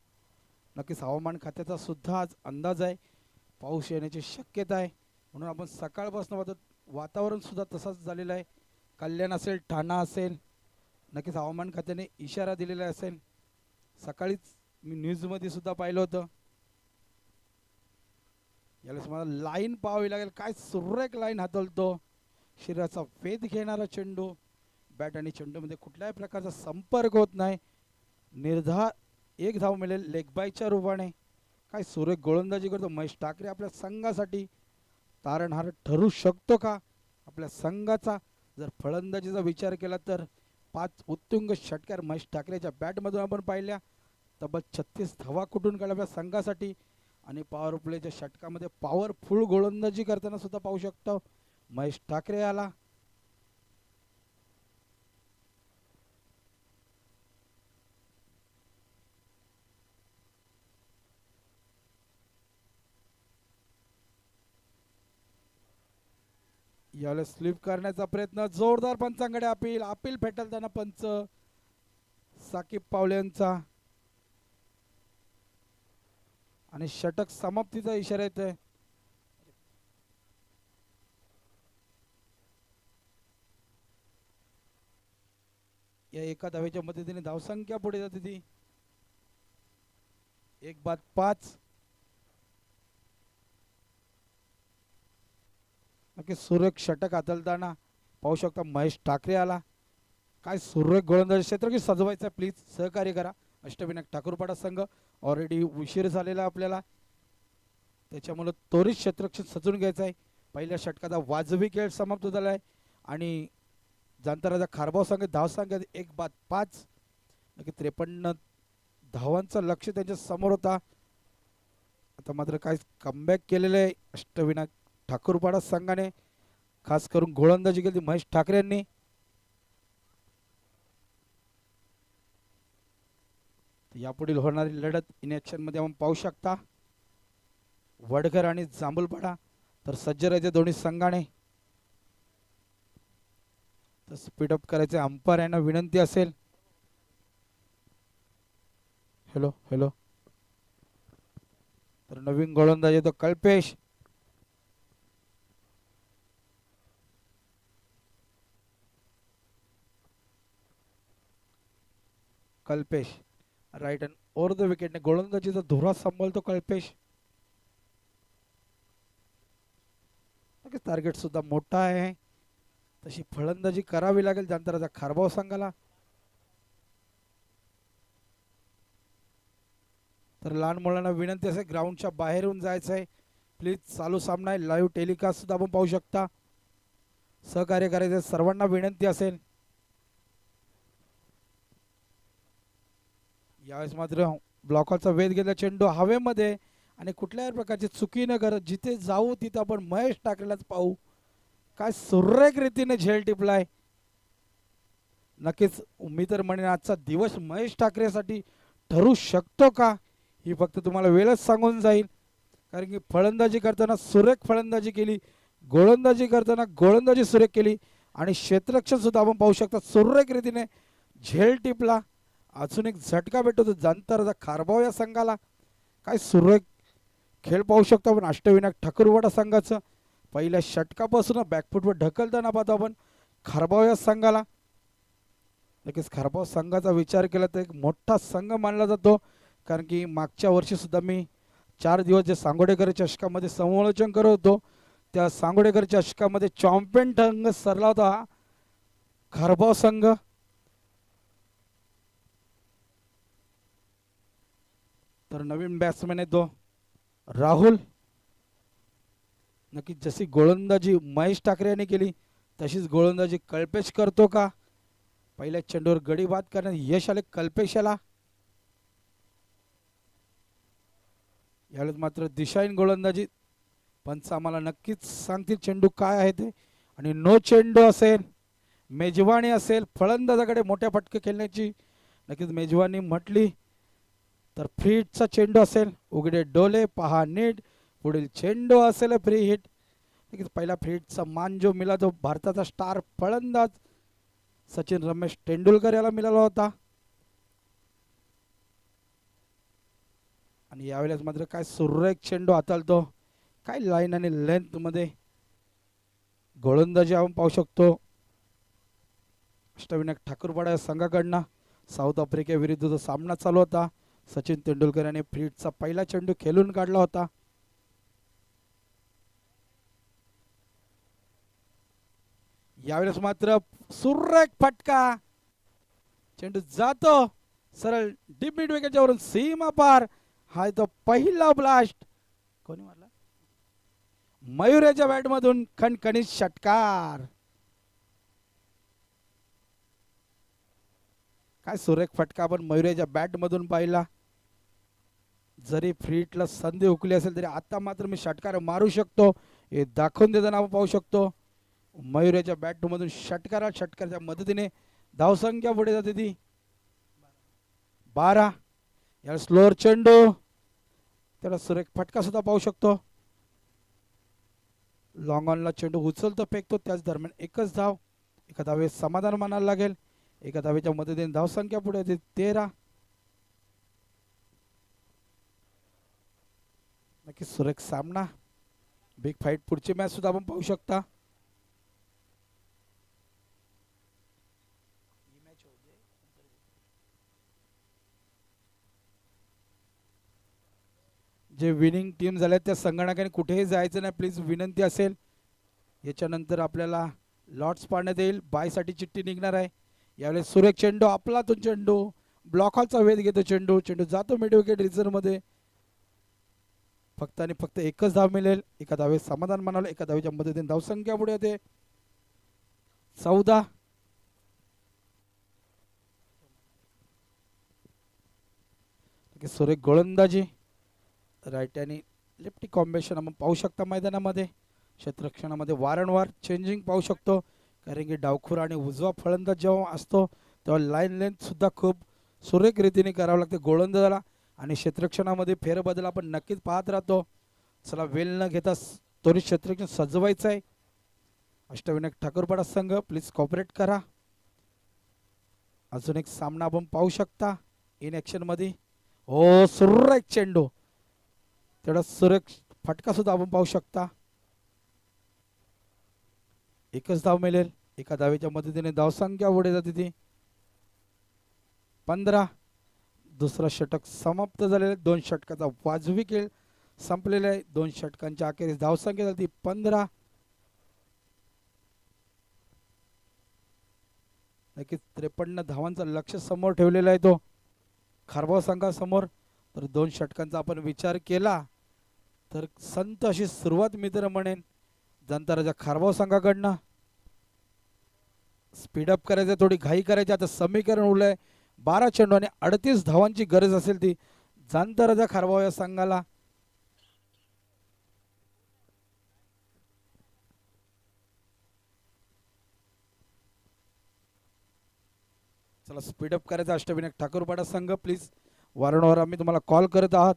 नक्कीच हवामान खात्याचा सुद्धा आज अंदाज आहे, पाऊस येण्याची शक्यता आहे. म्हणून आपण सकाळपासून वातावरण सुद्धा तसाच झालेला आहे. कल्याण असेल, ठाणा असेल, नक्कीच हवामान खात्याने इशारा दिलेला असेल. सकाळीच मी न्यूजमध्ये सुद्धा पाहिलं होतं. यावेळेस मला लाईन पाहावी लागेल. काय सुरेख लाईन हातलतो. शरीराचा वेध घेणारा चेंडू. बॅट आणि चेंडूमध्ये कुठल्याही प्रकारचा संपर्क होत नाही. निर्धार एक धाव मिळेल लेगबायच्या रूपाने. काय सुरेख गोलंदाजी करतो महेश ठाकरे. आपल्या संघासाठी तारणहार ठरू शकतो का आपल्या संघाचा. जर फलंदाजीचा विचार केला तर 5 उत्तुंग षटकार महेश ठाकरेच्या बॅटमधून आपण पाहिल्या. तब्बल 36 धावा कुठून काढल्या आपल्या संघासाठी. आणि पॉवर प्लेच्या षटकामध्ये पॉवरफुल गोलंदाजी करताना सुद्धा पाहू शकतो महेश ठाकरे आला. याला स्लिप करण्याचा प्रयत्न, जोरदार पंचांकडे अपील. अपील फेटाळताना पंच साकीब पावले यांचा आणि षटक समाप्तीचा इशारा येतोय. या एका धावेच्या मदतीने धावसंख्या पुढे जाते ती 1-5. नक्की सुरेख षटक हाताळताना पाहू शकता महेश ठाकरे आला. काय सुरेख गोलंदाजी. क्षेत्र सजवायचं, प्लीज सहकार्य करा. अष्टविनायक ठाकूरपाडा संघ ऑलरेडी उशीर झालेला आपल्याला, त्याच्यामुळे त्वरित क्षेत्ररक्षण सजून घ्यायचं आहे. पहिल्या षटकाचा वाजवी खेळ समाप्त झाला आहे आणि जाणता राजा खारबाव संघ धावसंख्या 1-5. नक्की 53 धावांचं लक्ष त्यांच्या समोर होता. आता मात्र काय कमबॅक केलेलं आहे अष्टविनायक ठाकूरपाडा संघाने. खास करून गोलंदाजी केली महेश ठाकरे यांनी. यापुढील होणारी लढत इन ॲक्शन मध्ये आपण पाहू शकता. वडघर आणि जांभूलपाडा तर सज्ज राहायचे दोन्ही संघाने. तर स्पीडअप करायचे अंपायर यांना विनंती असेल. Hello hello. तर नवीन गोलंदाज येतो Kalpesh. Kalpesh right hand over the विकेटने गोलंदाजीचा धुरा सांभाळतो कल्पेश. टार्गेट सुद्धा मोठा आहे, तशी फलंदाजी करावी लागेल जाणता खारबाव संघाला. तर लहान मुलांना विनंती असेल ग्राउंडच्या बाहेरून जायचं आहे. प्लीज चालू सामना आहे, लाईव्ह टेलिकास्ट सुद्धा आपण पाहू शकता. सहकार्य करायचे सर्वांना विनंती असेल. यावेळेस मात्र ब्लॉकचा वेध घेतला चेंडू हवेमध्ये आणि कुठल्याही प्रकारची चुकी न करत जिथे जाऊ तिथे आपण महेश ठाकरेलाच पाहू. काय सुरेख रीतीने झेल टिपलाय. नक्कीच मी तर म्हणेन आजचा दिवस महेश ठाकरेसाठी ठरू शकतो का ही फक्त तुम्हाला वेळच सांगून जाईल. कारण की फलंदाजी करताना सुरेख फलंदाजी केली, गोलंदाजी करताना गोलंदाजी सुरेख केली आणि क्षेत्ररक्षण सुद्धा आपण पाहू शकता सुरेख रीतीने झेल टिपला. अजून एक झटका भेटतो जाणताराचा खारबाव या संघाला. काय सुरेख खेळ पाहू शकतो आपण अष्टविनायक ठाकूरवाडा संघाचं. पहिल्या षटकापासून बॅकफुटवर ढकलताना पाहतो आपण खारबाव या संघाला. नक्कीच खारबाव संघाचा विचार केला तर एक मोठा संघ मानला जातो. कारण की मागच्या वर्षी सुद्धा मी 4 दिवस जे सांगोडेकर चषकामध्ये समालोचन करत होतो त्या सांगोडेकर चषकामध्ये चॅम्पियन संघ सरला होता हा खारबाव संघ. तर नवीन बॅट्समॅन आहे तो राहुल. नक्कीच जशी गोलंदाजी महेश ठाकरे यांनी केली तशीच गोलंदाजी कल्पेश करतो का. पहिल्या चेंडूवर गडी बाद करण्यात यश आले कल्पेशाला. यावेळेस मात्र दिशाहीन गोलंदाजी पंच आम्हाला नक्कीच सांगतील चेंडू काय आहे ते. आणि नो चेंडू असेल, मेजवानी असेल, फलंदाजाकडे मोठ्या फटके खेळण्याची नक्कीच मेजवानी म्हटली तर फ्री हिटचा चेंडू असेल. उघडे डोले पहा नीट, पुढील चेंडू असेल फ्री हिट. नक्कीच पहिला फ्री हिटचा मान जो मिळाला तो भारताचा स्टार फलंदाज सचिन रमेश तेंडुलकर याला मिळाला होता. आणि यावेळेस मात्र काय सुरेख चेंडू हाताळतो. काय लाईन आणि लेंथ मध्ये गोलंदाजी आपण पाहू शकतो. अष्टविनायक ठाकूरवाडा या संघाकडनं साऊथ आफ्रिकेविरुद्ध जो सामना चालू होता सचिन तेंडुलकर याने फ्री हिटचा पहिला चेंडू खेळून काढला होता. यावेळेस मात्र सुरेख फटका, चेंडू जातो सरळ डीप मिड विकेटच्या वरून सीमा पार. हा तो पहिला ब्लास्ट कोणी मारला, मयुरेच्या बॅट मधून खणखणीत षटकार. काय सुरेख फटका आपण मयुरेच्या बॅट मधून पाहिला. जरी फ्री हिटला संधी हुकली असेल तरी आता मात्र मी षटकार मारू शकतो हे दाखवून देताना आपण पाहू शकतो. मयुरेच्या बॅट मधून षटकाराच्या मदतीने धावसंख्या पुढे जाते ती 12. या स्लोअर चेंडू त्याला सुरेख फटका सुद्धा पाहू शकतो. लॉंग ऑनला चेंडू उचलतो फेकतो त्याच दरम्यान एकच धाव. एका धावे समाधान मानायला लागेल. एका धावेच्या मदतीने धावसंख्या पुढे येते 13. नक्कीच सुरेख सामना, बिग फाईट पुढची मॅच सुद्धा आपण पाहू शकता. जे विनिंग टीम झाल्या त्या संगणकाने कुठेही जायचं नाही प्लीज विनंती असेल. याच्यानंतर आपल्याला लॉट्स पाडण्यात येईल, बायसाठी चिठ्ठी निघणार आहे. यावेळेस सुरेख चेंडू आपलातून चेंडू ब्लॉक हॉलचा वेध घेतो. चेंडू जातो मिड विकेट रिझर्व मध्ये. फक्त आणि फक्त एकच धाव मिळेल. एका धावे समाधान मानावलं. एका धावेच्या मदतीने धावसंख्या पुढे येते 14. सुरेख गोलंदाजी राईट आणि लेफ्टी कॉम्बिनेशन आपण पाहू शकता मैदानामध्ये. क्षेत्ररक्षणामध्ये वारंवार चेंजिंग पाहू शकतो. कारण की डावखुरा आणि उजवा फलंदाज जेव्हा असतो तेव्हा लाईन लेंथ सुद्धा खूप सुरेख रीतीने करावं लागते गोलंदाजाला. आणि क्षेत्ररक्षणामध्ये फेरबदल आपण नक्कीच पाहत राहतो. चला वेळ न घेता त्वरित क्षेत्ररक्षण सजवायचं आहे. अष्टविनायक ठाकूरपाडा संघ प्लीज कॉपरेट करा. अजून एक सामना आपण पाहू शकता इन ॲक्शन मध्ये. हो सुरेख चेंडू, तेवढा सुरेख फटका सुद्धा आपण पाहू शकता. एकच धाव मिळेल. एका धावेच्या मदतीने धावसंख्या पुढे जाते ती 15. दुसरा षटक समाप्त झालेला. 2 षटकाचा वाजवी खेळ संपलेला आहे. 2 षटकांच्या अखेरीस धावसंख्या झाली 15. नक्कीच 53 धावांचा लक्ष समोर ठेवलेला आहे तो खारबाव संघासमोर. तर 2 षटकांचा आपण विचार केला तर संत अशी सुरुवात मी तर म्हणेन जनता राजा खारबाव संघाकडनं. स्पीडअप करायचं, थोडी घाई करायची. आता समीकरण उरलंय 12 चेंडू आणि 38 धावांची गरज असेल ती जाणता राजा खारबाव या संघाला. चला स्पीडअप करायचं अष्टविनायक ठाकूरपाडा संघ. प्लीज वारंवार आम्ही तुम्हाला कॉल करत आहात.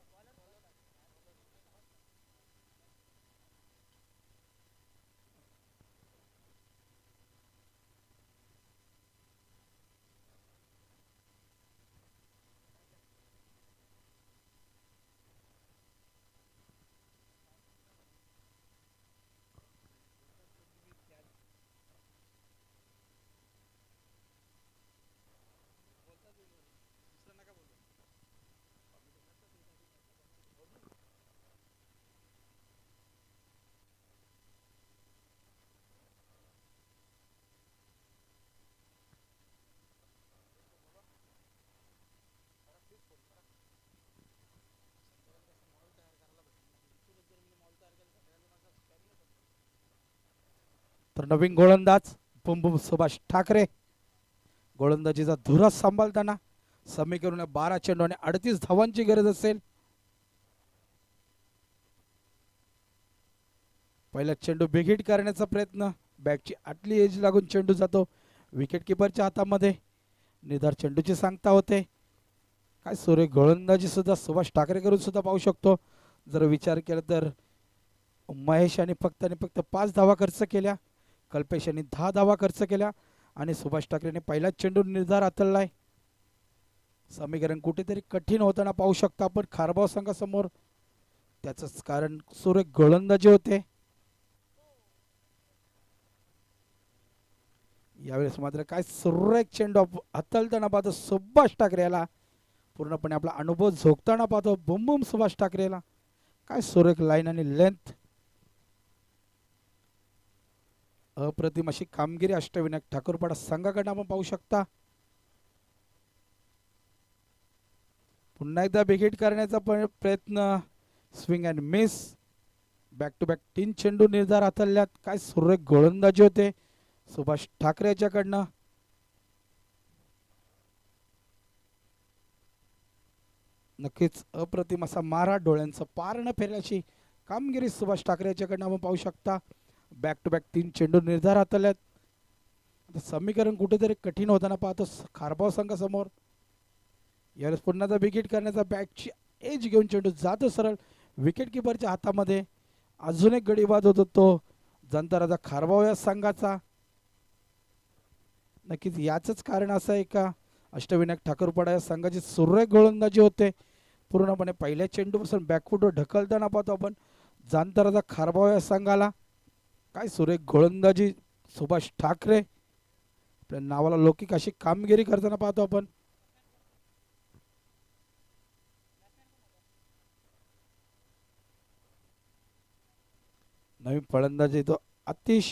तर नवीन गोलंदाज बुमबुम सुभाष ठाकरे गोलंदाजीचा धुरा सांभाळताना. समीकरण 12 चेंडू आणि 38 धावांची गरज असेल. पहिला चेंडू बिघिट करण्याचा प्रयत्न, बॅटची आतली एज लागून चेंडू जातो विकेट किपरच्या हातामध्ये. निधार चेंडूची सांगता होते. काय सुरेख गोलंदाजी सुद्धा सुभाष ठाकरे करून सुद्धा पाहू शकतो. जर विचार केला तर महेश यांनी फक्त आणि फक्त 5 धावा खर्च केल्या, कल्पेश यांनी 10 धावा खर्च केल्या आणि सुभाष ठाकरेने पहिलाच चेंडू निर्धार हाताळलाय. समीकरण कुठेतरी कठीण होताना पाहू शकतो आपण खारबाव संघासमोर. त्याचंच कारण सुरेख गोलंदाजी होते. यावेळेस मात्र काय सुरेख चेंडू हाताळताना पाहतो सुभाष ठाकरे याला. पूर्णपणे आपला अनुभव झोकताना पाहतो बुमबुम सुभाष ठाकरेला. काय सुरेख लाईन आणि लेंथ. अप्रतिम अशी कामगिरी अष्टविनायक ठाकूरपाडा संघाकडे आपण पाहू शकता. पुन्हा एकदा बिघिट करण्याचा प्रयत्न, swing and miss. Back to back 3 चेंडू निर्धार हाताळल्यात. काय सुरेख गोलंदाजी होते सुभाष ठाकरे याच्याकडनं. नक्कीच अप्रतिम असा मारा, डोळ्यांचं पार न फेरल्याची कामगिरी सुभाष ठाकरे याच्याकडनं आपण पाहू शकता. बॅक टू बॅक 3 चेंडू निर्धार हाताळल्यात. समीकरण कुठेतरी कठीण होताना पाहतो खारबाव संघासमोर. यावेळेस पुन्हा विकेट करण्याचा बॅटची एज घेऊन चेंडू जातो सरळ विकेट किपरच्या हातामध्ये. अजून एक गडी बाद होतो तो जनता राजा खारबाव या संघाचा. नक्कीच याचंच कारण असं आहे का अष्टविनायक ठाकूरपाडा या संघाची सुरेख गोलंदाजी होते. पूर्णपणे पहिल्या चेंडूपासून बॅकफुटवर ढकलताना पाहतो आपण जनता राजा खारबाव या संघाला. काय सुरेख गोलंदाजी सुभाष ठाकरे आपल्या नावाला लौकिक अशी कामगिरी करताना पाहतो आपण. नवीन फलंदाजी तो आतिश,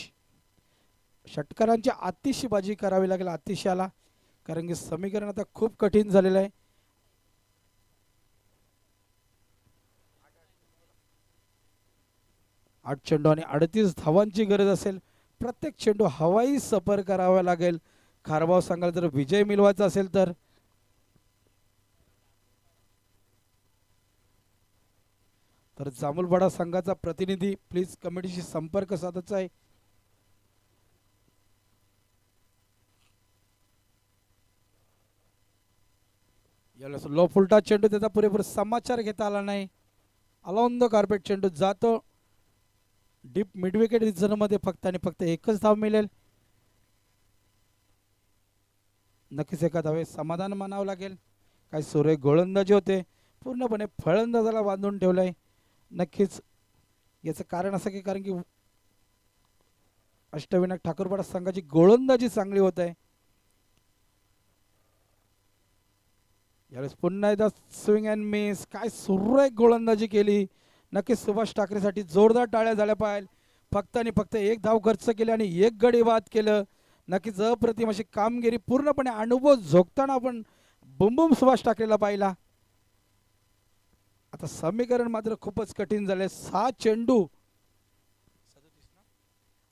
षटकारांची आतिषबाजी करावी लागेल आतिशाला, कारण की समीकरण आता खूप कठीण झालेलं आहे. आठ चेंडू आणि 38 धावांची गरज असेल. प्रत्येक चेंडू हवाई सफर करावा लागेल खारबाव संघाला जर विजय मिळवायचा असेल तर. तर जामुलवाडा संघाचा प्रतिनिधी प्लीज कमिटीशी संपर्क साधायचा आहे. यावेळेस लो फुलटा चेंडू, त्याचा पुरेपूर समाचार घेता आला नाही. अलॉंग द कार्पेट चेंडू जातो डीप मिड विकेट झोन मध्ये. फक्त आणि फक्त एकच धाव मिळेल. नक्कीच एका धावे समाधान मानावं लागेल. काय सुरेख गोलंदाजी होते, पूर्णपणे फलंदाजाला बांधून ठेवलंय. नक्कीच याचं कारण असं की कारण की अष्टविनायक ठाकूरपाडा संघाची गोलंदाजी चांगली होत आहे. यावेळेस पुन्हा एकदा स्विंग अँड मिस. काय सुरेख गोलंदाजी केली. नक्कीच सुभाष ठाकरेसाठी जोरदार टाळ्या झाल्या पाहिजे. फक्त आणि फक्त एक धाव खर्च केली आणि एक गडी बाद केलं. नक्कीच अप्रतिम अशी कामगिरी, पूर्णपणे अनुभव झोकताना आपण बुमबुम सुभाष ठाकरेला पाहिला. आता समीकरण मात्र खूपच कठीण झाले. 6 चेंडू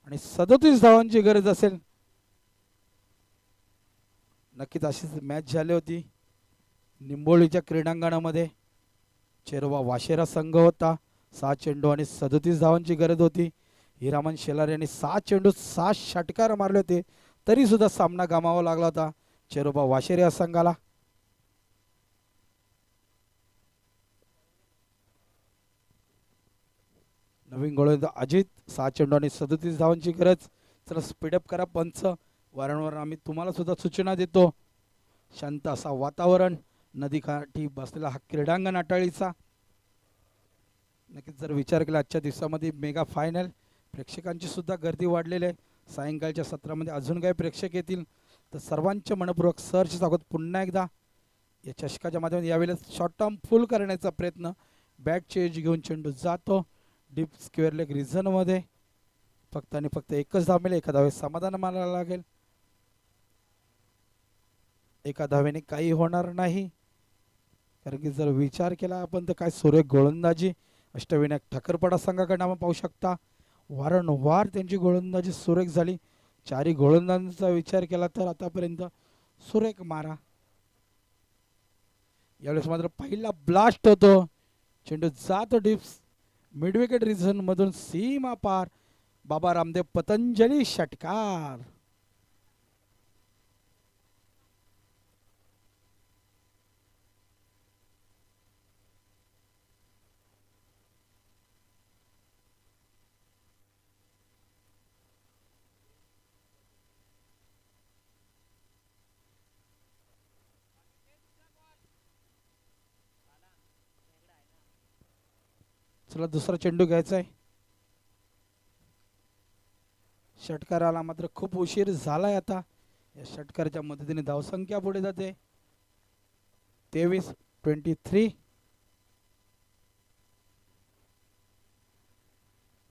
आणि 37 धावांची गरज असेल. नक्कीच अशीच मॅच झाली होती निंबोळीच्या क्रीडांगणामध्ये. चेरोबा वाशेरा संघ होता. 6 चेंडू आणि 37 धावांची गरज होती. हिरामन शेलार यांनी 6 चेंडू 6 षटकार मारले होते, तरी सुद्धा सामना गमावा लागला होता चेरोबा वाशेरे या संघाला. नवीन गोलंदाज अजित, 6 चेंडू आणि 37 धावांची गरज. चला स्पीडअप करा पंच. वारंवार आम्ही तुम्हाला सुद्धा सूचना देतो. शांत असा वातावरण, नदीकाठी बसलेला हा क्रीडांगण अटाळीचा. नक्कीच जर विचार केला आजच्या दिवसामध्ये मेगा फायनल, प्रेक्षकांची सुद्धा गर्दी वाढलेली आहे. सायंकाळच्या सत्रामध्ये अजून काही प्रेक्षक येतील तर सर्वांचे मनपूर्वक सहर्ष स्वागत. पुन्हा एकदा या चषकाच्या माध्यमातून यावेळेस शॉर्ट टर्म फुल करण्याचा प्रयत्न. बॅट चेंज घेऊन चेंडू जातो डीप स्क्वेअर लेग रिझनमध्ये. फक्त आणि फक्त एकच धाव मिळेल. एका धावेस समाधान मानायला लागेल. एका धावेने काही होणार नाही, कारण की जर विचार केला आपण तर काय सुरेख गोलंदाजी अष्टविनायक ठाकरपाडा संघाकडे आपण पाहू शकता. वारंवार त्यांची गोलंदाजी सुरेख झाली. 4ही गोलंदाजांचा विचार केला तर आतापर्यंत सुरेख मारा. यावेळेस मात्र पहिला ब्लास्ट होतो. चेंडू जातो डिप्स मिड विकेट रिझन मधून सीमा पार. बाबा रामदेव पतंजली षटकार. चला दुसरा चेंडू घ्यायचा आहे. षटकाराला मात्र खूप उशीर झालाय. आता या षटकाराच्या मदतीने धावसंख्या पुढे जाते 23-23.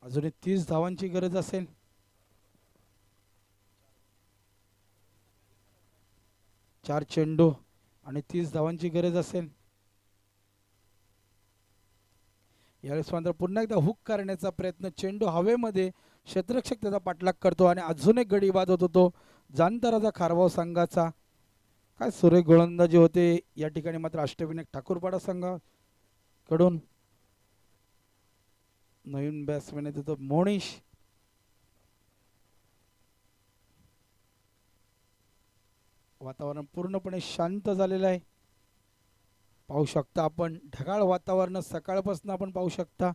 अजूनही 30 धावांची गरज असेल. चार चेंडू आणि 30 धावांची गरज असेल. यावेळेस मात्र पुन्हा एकदा हुक करण्याचा प्रयत्न. चेंडू हवेमध्ये, क्षेत्ररक्षक त्याचा पाठलाग करतो आणि अजून एक गडी बाद होतो तो जांतराचा खारवाव संघाचा. काय सुरेख गोलंदाजी होते या ठिकाणी मात्र अष्टविनायक ठाकूरपाडा संघाकडून. नवीन बॅट्समॅन आहे तो मोनिश. वातावरण पूर्णपणे शांत झालेलं आहे. पाहू शकता आपण ढगाळ वातावरण सकाळपासून आपण पाहू शकता.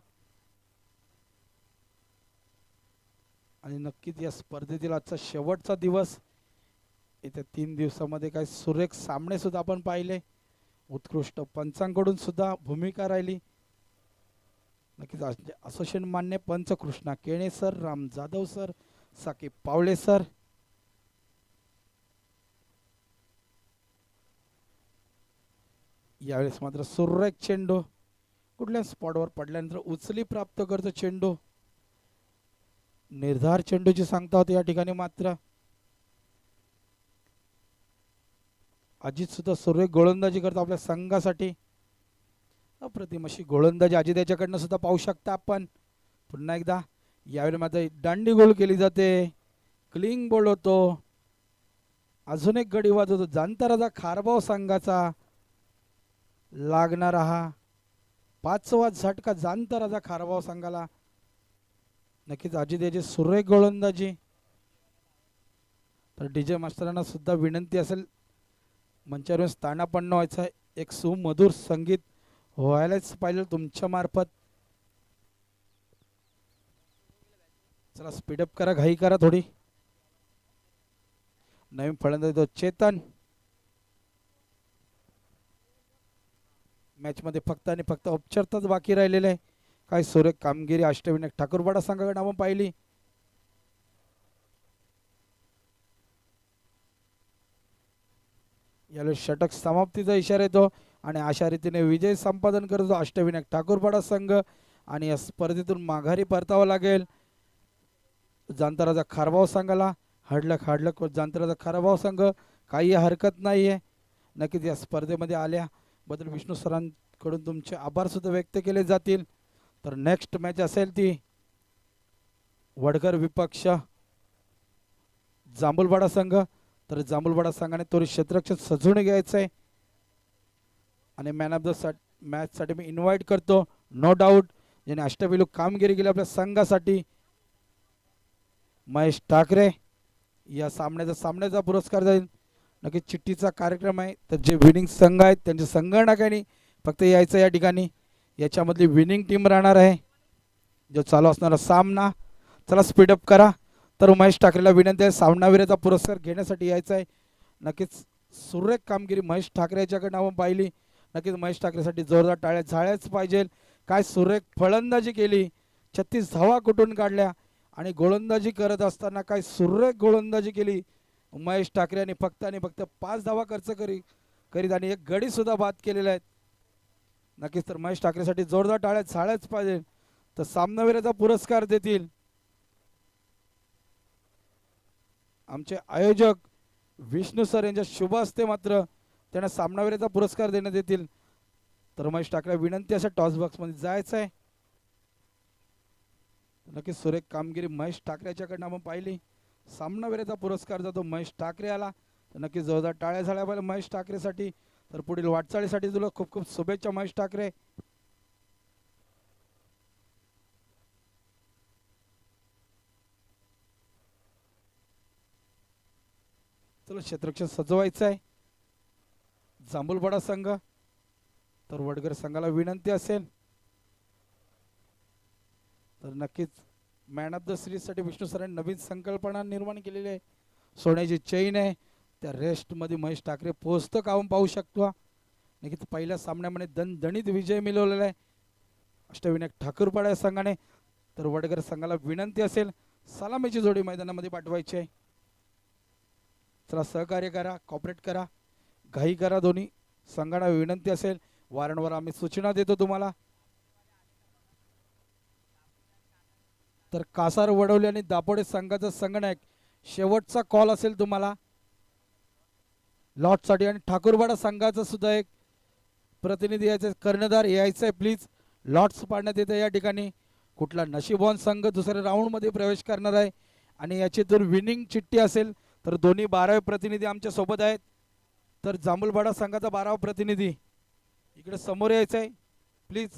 आणि नक्कीच या स्पर्धेतील आजचा शेवटचा दिवस. येत्या 3 दिवसामध्ये काही सुरेख सामने सुद्धा आपण पाहिले. उत्कृष्ट पंचांकडून सुद्धा भूमिका राहिली. नक्कीच असोसिएशन मान्य पंच Krishna Kene sir, Ram Jadhav sir, Saqib Pawle sir. यावेळेस मात्र सुरेख चेंडू कुठल्या स्पॉटवर पडल्यानंतर उचली प्राप्त करतो चेंडू. निर्धार चेंडूची सांगता होती या ठिकाणी. मात्र अजित सुद्धा सुरेख गोलंदाजी करतो आपल्या संघासाठी. अप्रतिम अशी गोलंदाजी अजित याच्याकडनं सुद्धा पाहू शकता आपण. पुन्हा एकदा यावेळी मात्र दांडी गोल केली जाते. क्लिंग बोल होतो. अजून एक गडी वाद होतो जांतराचा खारबाव संघाचा. लागणारा हा 5वा झटका जांतराचा खारबाव संघाला. नक्कीच अजित याची सुरेख गोलंदाजी. तर डीजे मास्तरांना सुद्धा विनंती असेल मंचावरून स्थानापन्न व्हायचं. एक सुमधुर संगीत व्हायलाच पाहिजे तुमच्या मार्फत. चला स्पीडअप करा, घाई करा थोडी. नवीन फलंदाज तो चेतन. मॅच मध्ये फक्त आणि फक्त औपचारिकताच बाकी राहिलेले आहे. काय सुरेख कामगिरी अष्टविनायक ठाकूरपाडा संघाकडे आपण पाहिली. यावेळी षटक समाप्तीचा इशारा येतो आणि अशा रीतीने विजय संपादन करतो अष्टविनायक ठाकूरपाडा संघ. आणि या स्पर्धेतून माघारी परतावं लागेल जांतराचा खारबाव संघाला. हडलक जांतराचा खारबाव संघ काही हरकत नाहीये. नक्कीच या स्पर्धेमध्ये आल्याबद्दल विष्णू सरांकडून तुमचे आभार सुद्धा व्यक्त केले जातील. तर नेक्स्ट मॅच असेल ती वडकर विपक्ष जांभूलपाडा संघ. तर जांभूलवाडा संघाने तो क्षेत्ररक्षक सजवून घ्यायचं आहे आणि मॅन ऑफ द मॅच साठी मी इन्व्हाइट करतो नो डाऊट ज्याने अष्टपैलू कामगिरी केली आपल्या संघासाठी महेश ठाकरे या सामन्याचा पुरस्कार जाईल नक्की चिठ्ठीचा कार्यक्रम आहे तर जे विनिंग संघ आहेत त्यांच्या संगणकाने फक्त यायचं या ठिकाणी याच्यामधली विनिंग टीम राहणार आहे जो चालू असणारा सामना चला स्पीडअप करा तर महेश ठाकरेला विनंती आहे सामनावीराचा पुरस्कार घेण्यासाठी यायचं आहे नक्कीच सुरेख कामगिरी महेश ठाकरे याच्याकडे आपण पाहिली नक्कीच महेश ठाकरेसाठी जोरदार टाळ्या झाल्याच पाहिजे काय सुरेख फलंदाजी केली 36 धावा कुठून काढल्या आणि गोलंदाजी करत असताना काय सुरेख गोलंदाजी केली महेश ठाकरे यांनी फक्त 5 धावा खर्च करीत आणि एक गडी सुद्धा बाद केलेला आहे नक्कीच तर महेश ठाकरेसाठी जोरदार टाळ्या झाल्याच पाहिजे तर सामनावीराचा पुरस्कार देतील आमचे आयोजक विष्णू सर यांच्या शुभ हस्ते मात्र त्यांना सामनावीराचा पुरस्कार देण्यात येतील तर महेश ठाकरे विनंती अशा टॉस बॉक्स मध्ये जायचं आहे नक्की सुरेख कामगिरी महेश ठाकरे याच्याकडनं आपण पाहिली सामनावीराचा पुरस्कार जातो महेश ठाकरे आला तर नक्की जोरदार टाळ्या झाल्या पाहिजे महेश ठाकरेसाठी तर पुढील वाटचालीसाठी तुला खूप खूप शुभेच्छा महेश ठाकरे चलो क्षेत्ररक्षण सजवायचं आहे जांभूलवाडा संघ तर वडगर संघाला विनंती असेल तर नक्कीच मॅन ऑफ द सिरीज साठी विष्णू सरांनी नवीन संकल्पना निर्माण केलेली आहे सोन्याची चेन आहे त्या रेस्ट मध्ये महेश ठाकरे पोहोचतं का आपण पाहू शकतो नक्कीच पहिल्या सामन्यामध्ये दणदणीत विजय मिळवलेला आहे अष्टविनायक ठाकूरपाडा संघाने तर वडगर संघाला विनंती असेल सलामीची जोडी मैदानामध्ये पाठवायची आहे चला सहकार्य करा कॉपरेट करा घाई करा दोन्ही संघांना विनंती असेल वारंवार आम्ही सूचना देतो तुम्हाला तर कासार वडवली आणि दापोडे संघाचा संगणक शेवटचा कॉल असेल तुम्हाला लॉटसाठी आणि ठाकूरवाडा संघाचा सुद्धा एक प्रतिनिधी यायचे कर्णधार यायचं आहे प्लीज लॉट्स पाडण्यात येते या ठिकाणी कुठला नशीबवान संघ दुसऱ्या राऊंड मध्ये प्रवेश करणार आहे आणि याच्यातून विनिंग चिठ्ठी असेल तर दोन्ही 12वे प्रतिनिधी आमच्या सोबत आहेत तर जांभूलवाडा संघाचा 12वा प्रतिनिधी इकडे समोर यायचं आहे प्लीज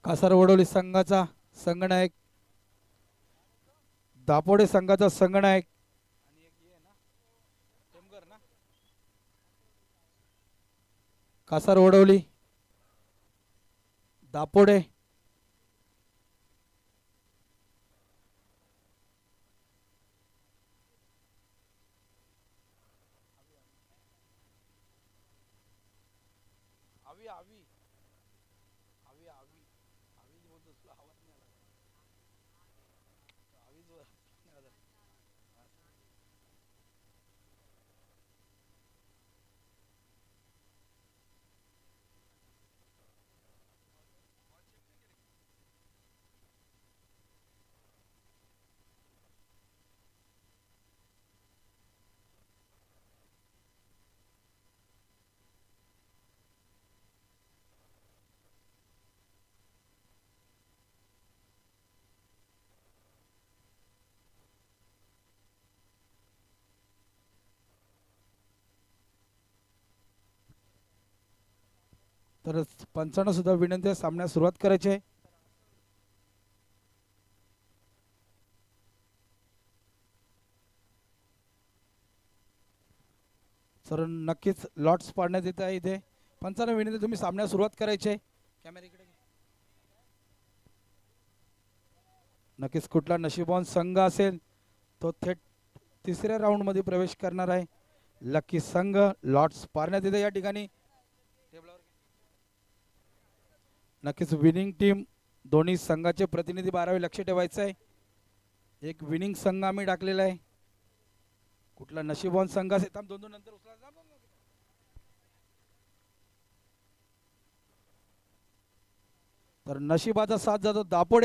कासार वडोली संघाचा संघनायक दापोडे संघाचा संघनायक कासार वडवली दापोडे तर पंचांना सुद्धा विनंती आहे सामन्यास सुरुवात करायची आहे सर नक्कीच लॉट्स पाडण्यात येत आहे इथे पंचांना विनंती तुम्ही सामन्यास सुरुवात करायची आहे कॅमेरा इकडे नक्कीच कुठला नशीबवान संघ असेल तो थेट तिसऱ्या राऊंड मध्ये प्रवेश करणार आहे लकी संघ लॉट्स पाडण्यात येते या ठिकाणी नक्कीच विनिंग टीम दोन्ही संघाचे प्रतिनिधी 12वे लक्ष ठेवायचं आहे एक विनिंग संघ आम्ही टाकलेला आहे कुठला नशीबवान संघ असेल थांब दोन नंतर तर नशिबाचा साथ जातो दापोडे